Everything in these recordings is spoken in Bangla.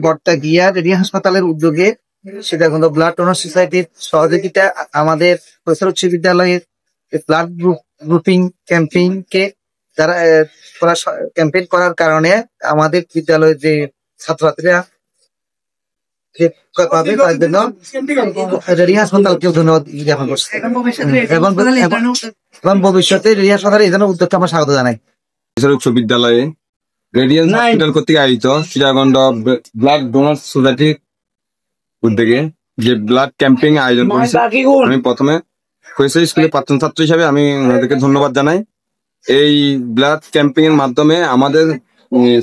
বর্তাগিয়া রেডিয়া হাসপাতালের উদ্যোগে সীতাকুণ্ড ব্লাড ডোনার সোসাইটির সহযোগিতা আমাদের প্রসার উচ্চ বিদ্যালয়ের ব্লাড গ্রুপিং ক্যাম্পেইন কে যারা ক্যাম্পেইন করার কারণে আমাদের বিদ্যালয়ের যে ছাত্রছাত্রীরা পাবে তার জন্য রেডিয়া হাসপাতালকেও ধন্যবাদ জ্ঞাপন করছে এবং ভবিষ্যতে রেডিয়া হাসপাতালের এই জন্য উদ্যোগকে আমরা স্বাগত জানাই। উচ্চ বিদ্যালয়ে রেডিয়ান্স হসপিটাল কর্তৃক আয়োজিত সীতাকুণ্ড ব্লাড ডোনার সোসাইটির উদ্যোগে যে ব্লাড ক্যাম্পিং আয়োজন করেছে, আমি প্রথমে কৈশোর স্কুলের প্রাক্তন ছাত্র হিসাবে আমি ওনাদেরকে ধন্যবাদ জানাই। এই ব্লাড ক্যাম্পিং এর মাধ্যমে আমাদের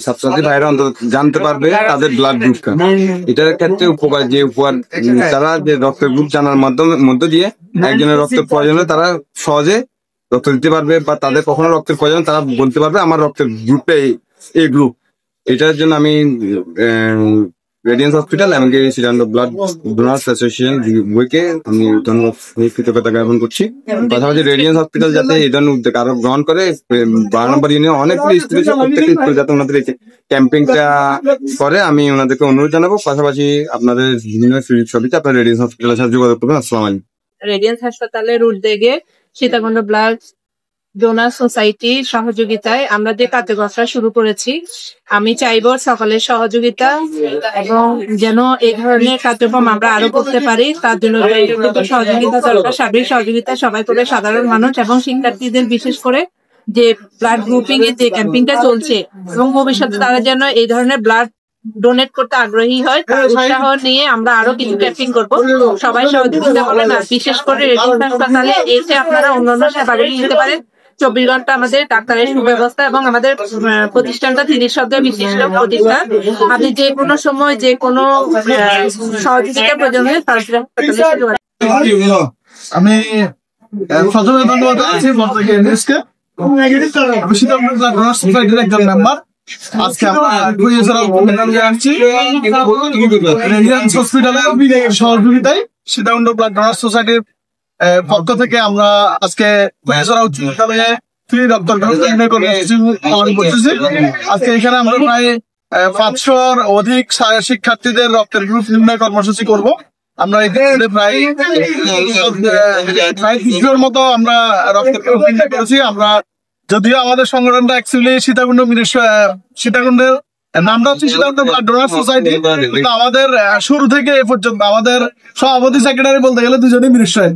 ছাত্রছাত্রী ভাইরা অন্তত জানতে পারবে তাদের ব্লাড গ্রুপটা। এটার ক্ষেত্রে উপকার তারা যে রক্তের গ্রুপ জানার মধ্য দিয়ে একজনের রক্তের প্রয়োজনে তারা সহজে রক্ত দিতে পারবে, বা তাদের কখনো রক্তের প্রয়োজন তারা বলতে পারবে আমার রক্তের গ্রুপটা এই গ্রুপ। এটার জন্য আমি রেডিয়ান্স হসপিটাল এমনকি সীতাকুণ্ড ব্লাড ডোনার্স অ্যাসোসিয়েশন বইকে আমি ধন্যবাদ কৃতজ্ঞতা জ্ঞাপন করছি। পাশাপাশি রেডিয়ান্স হসপিটাল যাতে এই ধরনের উদ্যোগ আরো গ্রহণ করে, 12 নম্বর ইউনিয়ন অনেকগুলো স্কুল আছে, প্রত্যেকটি স্কুল যাতে ওনাদের এই ক্যাম্পিংটা করে আমি ওনাদেরকে অনুরোধ জানাবো। পাশাপাশি আপনাদের বিভিন্ন ছবিতে আপনার রেডিয়ান্স হসপিটালের সাথে যোগাযোগ করবেন। আসসালামু আলাইকুম। রেডিয়ান্স হাসপাতালের উদ্যোগে সীতাকুণ্ড ব্লাড ডোনার সোসাইটির সহযোগিতায় আমরা যে কার্যক্রমটা শুরু করেছি, আমি চাইবো সকলের সহযোগিতা এবং যেন এই ধরনের কার্যক্রম আমরা আরো করতে পারি। তার জন্য সহযোগিতা দরকার, সার্বিক সহযোগিতা সবাই করে, সাধারণ মানুষ এবং শিক্ষার্থীদের, বিশেষ করে যে ব্লাড গ্রুপিং এর যে ক্যাম্পিংটা চলছে এবং ভবিষ্যতে তারা যেন এই ধরনের ব্লাড ডোনেট করতে আগ্রহী হয়, উৎসাহ নিয়ে আমরা আরো কিছু ক্যাম্পিং করবো। সবাই সহযোগিতা করবেন, আর বিশেষ করে রেডিয়ান্স হাসপাতালে এসে আপনারা অন্যান্য সেবা নিতে পারেন। 24 ঘন্টা আমাদের ডাক্তারের সুব্যবস্থা এবং আমাদের প্রতিষ্ঠানটা 30 শয্যা বিশিষ্ট প্রতিষ্ঠান। আপনি যে কোনো সময় যে কোনো সহযোগিতার প্রয়োজন হলে আমি প্রথমে ধন্যবাদ জানাচ্ছি সোসাইটির একজন মেম্বার। আজকে আমরা রেডিয়ান্স হসপিটালের সহযোগিতায় সীতাকুণ্ড ব্লাড ডোনার সোসাইটির পক্ষ থেকে আমরা আজকে উচ্চ বিদ্যালয়ে ফ্রি রক্ত করতেছি। আজকে এখানে আমরা প্রায় 500-র অধিক শিক্ষার্থীদের রক্তের গ্রুপ নির্ণয় কর্মসূচি করব। আমরা এখানে প্রায় 30 মতো আমরা রক্তের গ্রুপ নির্ণয় করেছি। আমরা যদিও আমাদের সংগঠনটা অ্যাকচুয়ালি সীতাকুণ্ডের নামটা হচ্ছে সীতাকুণ্ড ব্লাড ডোনার সোসাইটি, কিন্তু আমাদের শুরু থেকে এ পর্যন্ত আমাদের সভাপতি সেক্রেটারি বলতে গেলে দুজনেই মিনিস্টার।